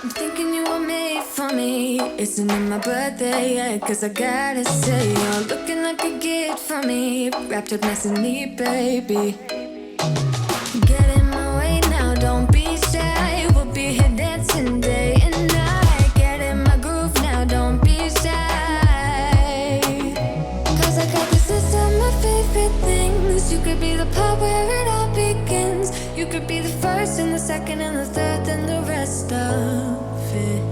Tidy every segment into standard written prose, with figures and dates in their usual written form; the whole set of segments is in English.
I'm thinking you were made for me. Isn't it my birthday yet? Cause I gotta say, you're looking like a gift for me. Wrapped up nice and neat, baby. Get in my way now, don't be shy. We'll be here dancing day and night. Get in my groove now, don't be shy. Cause I got this list of my favorite things. You could be the part where it all begins. You could be the first and the second and the third and the rest of it.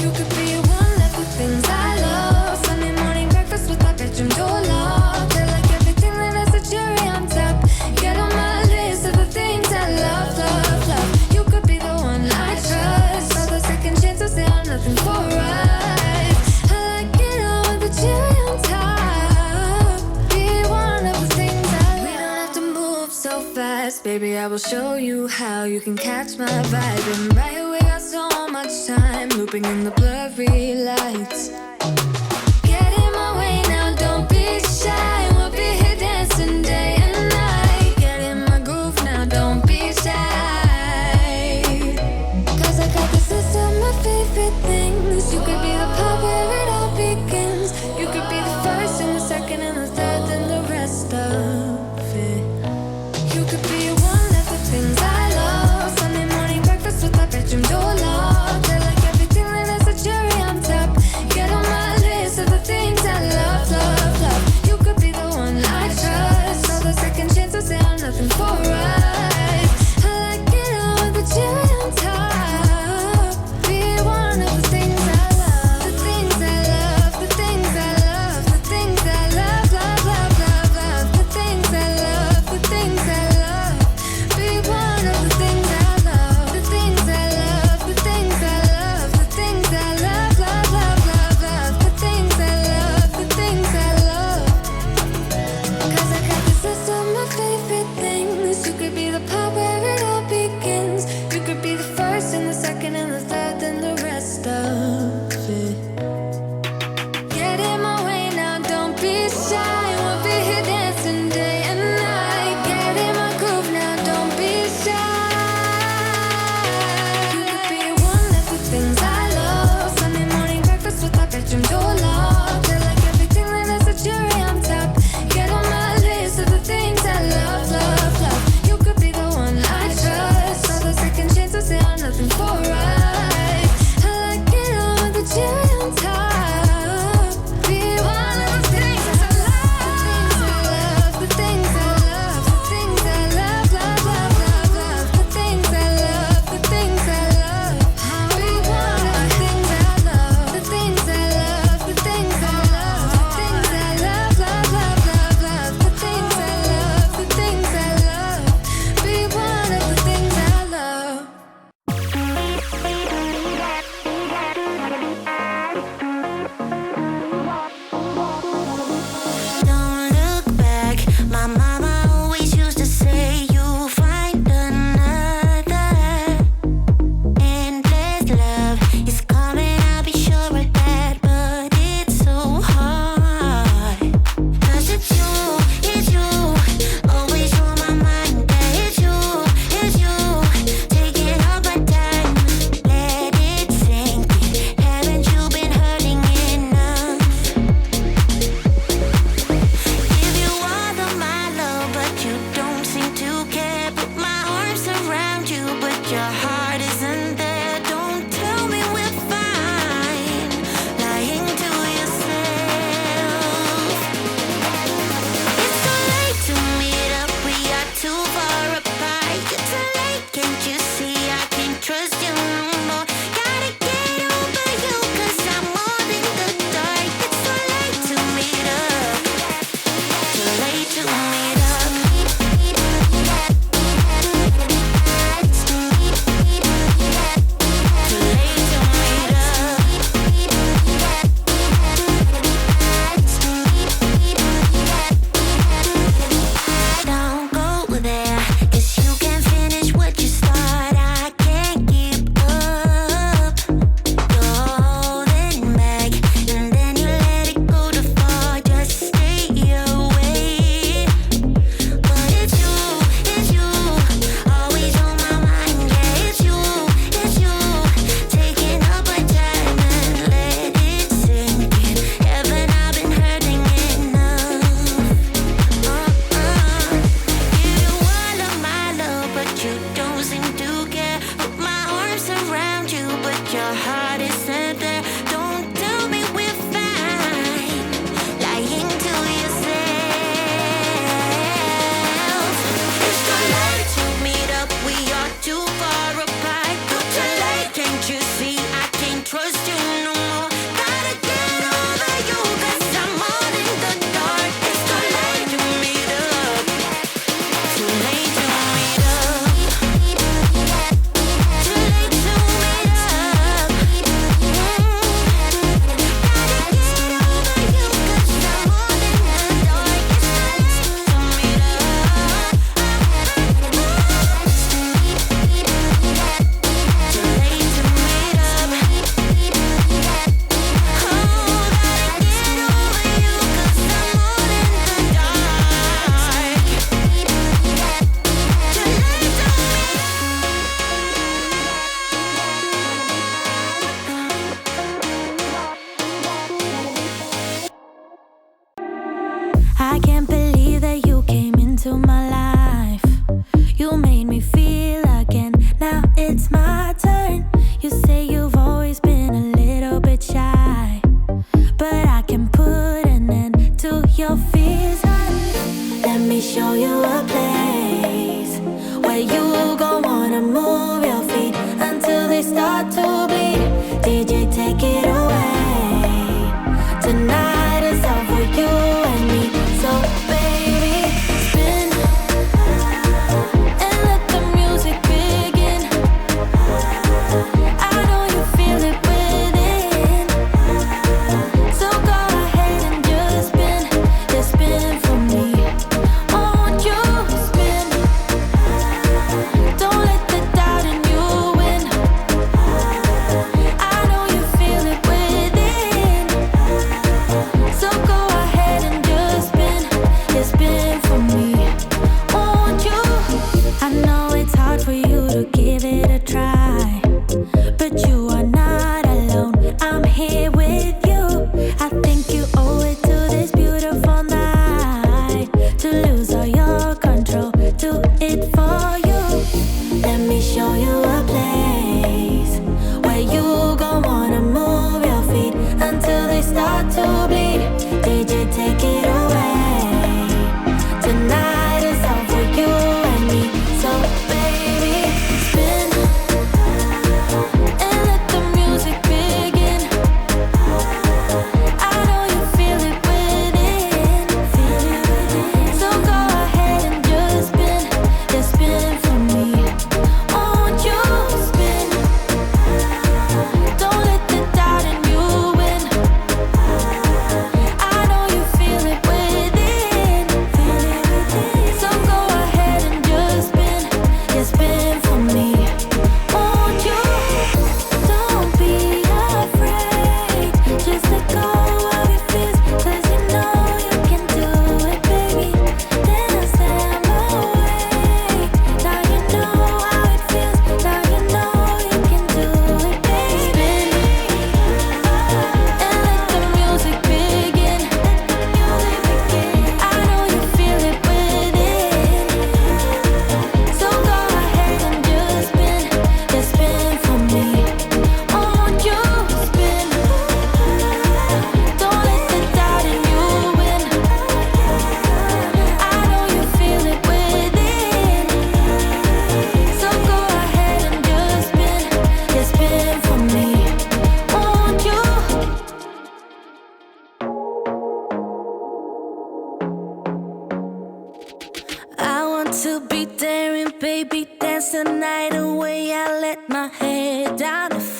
You could be one of the things I love. Sunday morning breakfast with my bedroom door locked. I like everything that has a cherry on top. Get on my list of the things I love, love, love. You could be the one I trust. All the second chances, they are nothing for us. I like it all with the cherry on top. Be one of the things I love. We don't have to move so fast, baby, I will show you how you can catch my vibe. And right here we got so much time, looping in the blurry lights. Get in my way now, don't be shy. We'll be here dancing day and night. Get in my groove now, don't be shy. Cause I got this list of my favorite things. You could be the part where it all begins. You could be the first and the second and the third and the rest of it. You could be one of the things I love. Sunday morning breakfast with my bedroom door locked. I like everything that has a cherry on top. Get on my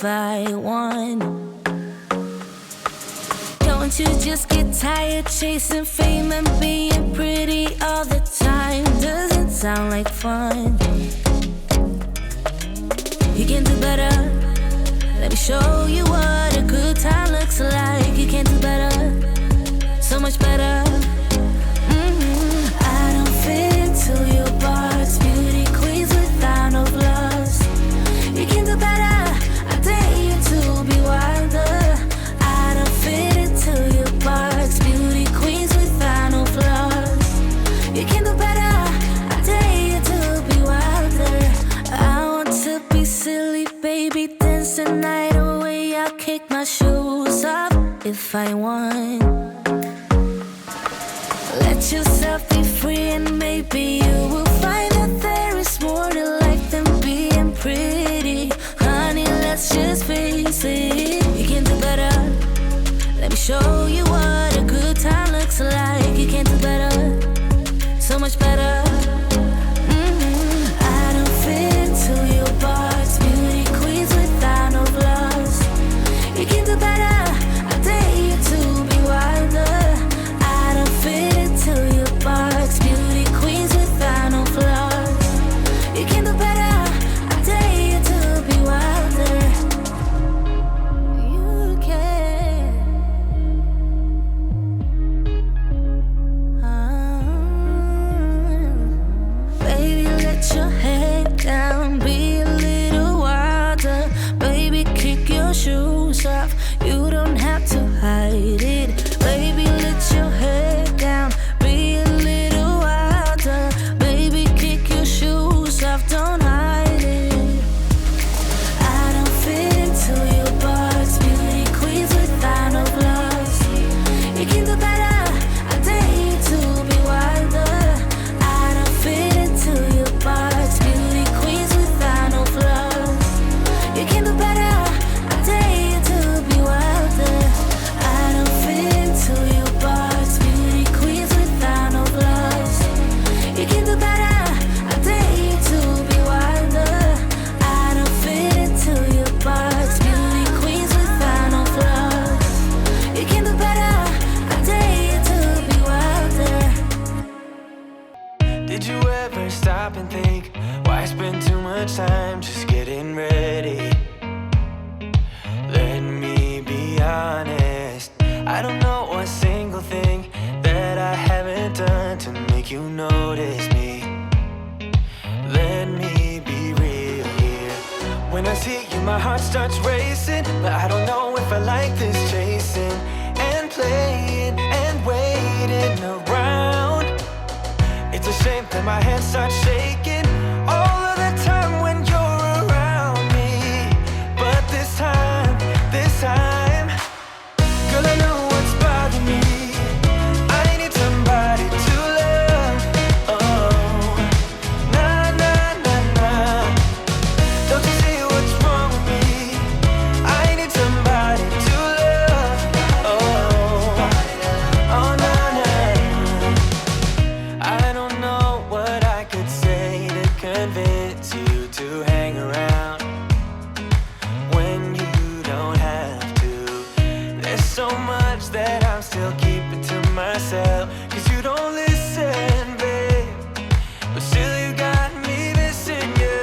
I won. Don't you just get tired chasing fame and being pretty all the time? Doesn't sound like fun. You can do better. Let me show you what a good time looks like. You can do better, so much better. I don't fit into your box. Beauty queens without no flaws. You can do better. I dare you to be wilder. I don't fit into your box. Beauty queens without no flaws. You can do better. I dare you to be wilder. I want to be silly, baby, dance the night away. I'll kick my shoes off if I want. Let yourself be free and maybe you will find that there is more to life than being pretty. Honey, let's just face it. You can do better. Let me show you what a good time looks like. You can do better, so much better. I don't fit into your box. Beauty queens without no flaws. You can do better. I dare you to be wilder. I don't fit into your box. Beauty queens without no flaws. You can do better. I dare you to be wilder. You can. Baby, let your head down. Be a little wilder. Baby, kick your shoes off. You don't have to hide it. Baby, let your head down. Be a little wilder. Baby, kick your shoes off. Don't hide it. I don't fit into your box. Beauty queens without no flaws. You can do better. I dare you to be wilder. I don't fit into your box. Beauty queens without no flaws. You can do better. I dare you to be wilder. I don't fit into your box. Beauty queens without no flaws. You can do better. I dare you to be wilder. I don't fit into your box. Beauty queens without no flaws. You can do better. I dare you to be wilder. Did you ever stop and think, why spend too much time just getting ready? Let me be honest, I don't know one single thing that I haven't done to make you notice me. Let me be real here. When I see you, my heart starts racing, but I don't know if I like this chasing and playing and waiting around. It's a shame that my hands start shaking all of the time when you're around me. But this time, girl, I know what's bothering me. I need somebody to love. Oh, nah, nah, nah, nah. Don't you see what's wrong with me? I need somebody to love. Oh, oh, nah, nah. I don't know what I could say to convince you to hang around when you don't have to. There's so much that I'm still keeping to myself, 'cause you don't listen, babe. But still you got me missing you.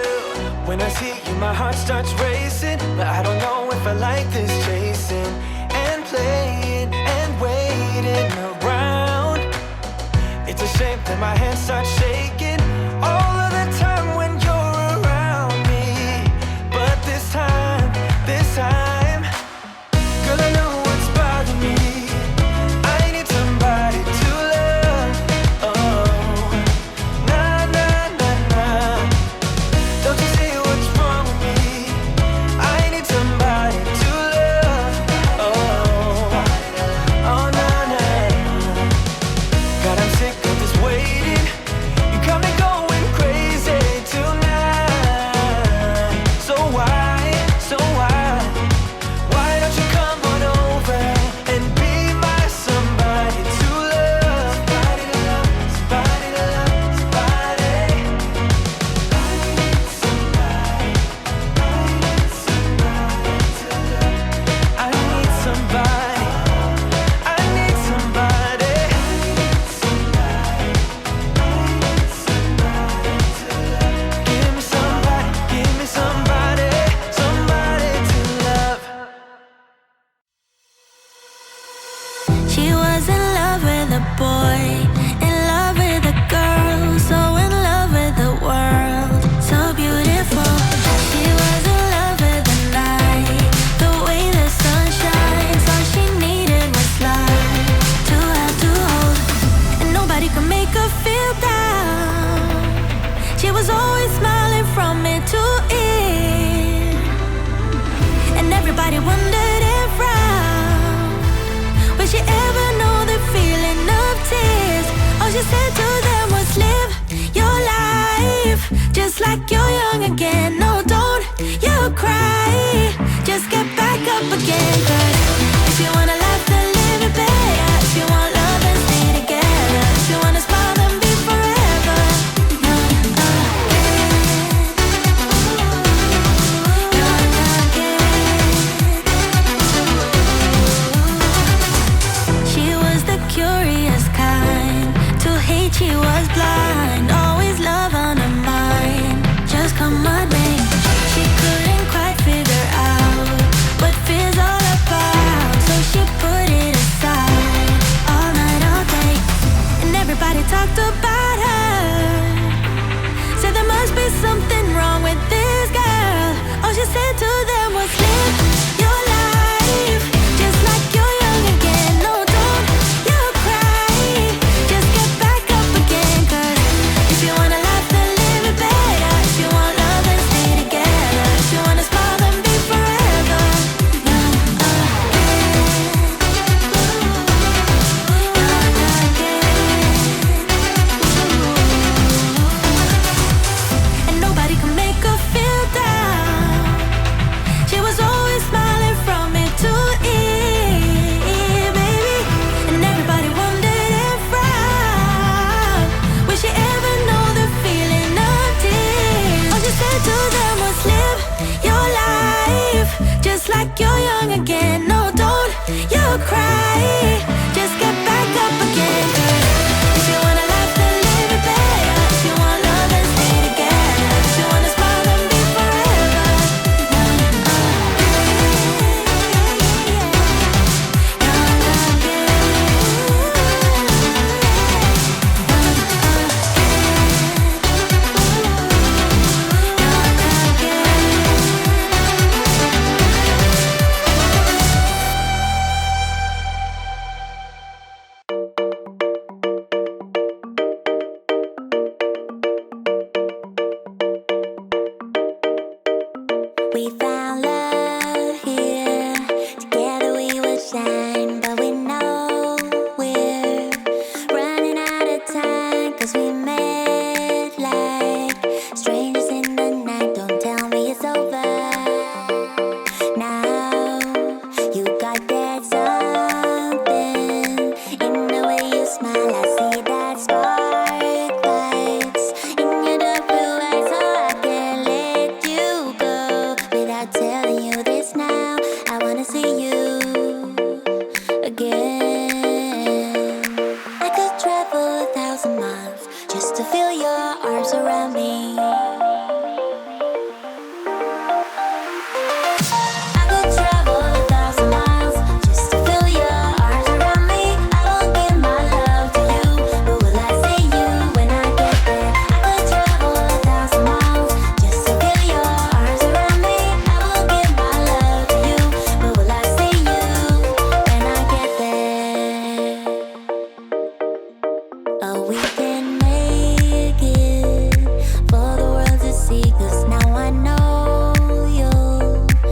When I see you, my heart starts racing, but I don't know if I like this chasing and playing and waiting around. It's a shame that my hands start shaking all of the time when you're around me. But this time, girl, I know what's bothering me. I need somebody to love. Oh, nah, nah, nah, nah. Don't you see what's wrong with me? I need somebody to love. Oh, oh, nah, nah. God, I'm sick of this waiting. everybody wondered and frowned. Will she ever know the feeling of tears? All she said to them was live your life just like you're young again. No, don't you cry, just get back up again. 'Cause if you wanna laugh, then live it better. If you want love, then stay together. If you wanna smile, then be forever young again. Young again. She was the curious kind. To hate, she was blind. Always love on her mind. Just come on, mate. She couldn't quite figure out what fear's all about. So she put it aside all night, all day. And everybody talked about her. Said there must be something wrong with this girl. All she said to them was live your life just like you're young again. No, don't you cry, just get back up again. 'Cause if you wanna laugh, then live it better. If you want love, then stay together. If you wanna smile, then be forever young again. Young again. And nobody can make her feel down. She was always smiling from ear to ear, baby. And everybody wondered and frowned. Will she ever know the feeling of tears? All she said to them was live your life just like you're young again. No, don't you cry, just get back up again. 'Cause if you wanna laugh, then live it better. If you want love, then stay together. If you wanna smile, then be forever young We found love here. Together we will shine, but we know we're running out of time. 'Cause we met like strangers in the night. Don't tell me it's over now. You got that something in the way you smile. I see that spark lights in your dark blue eyes, so I can't let you go without telling you this now. I wanna see you again.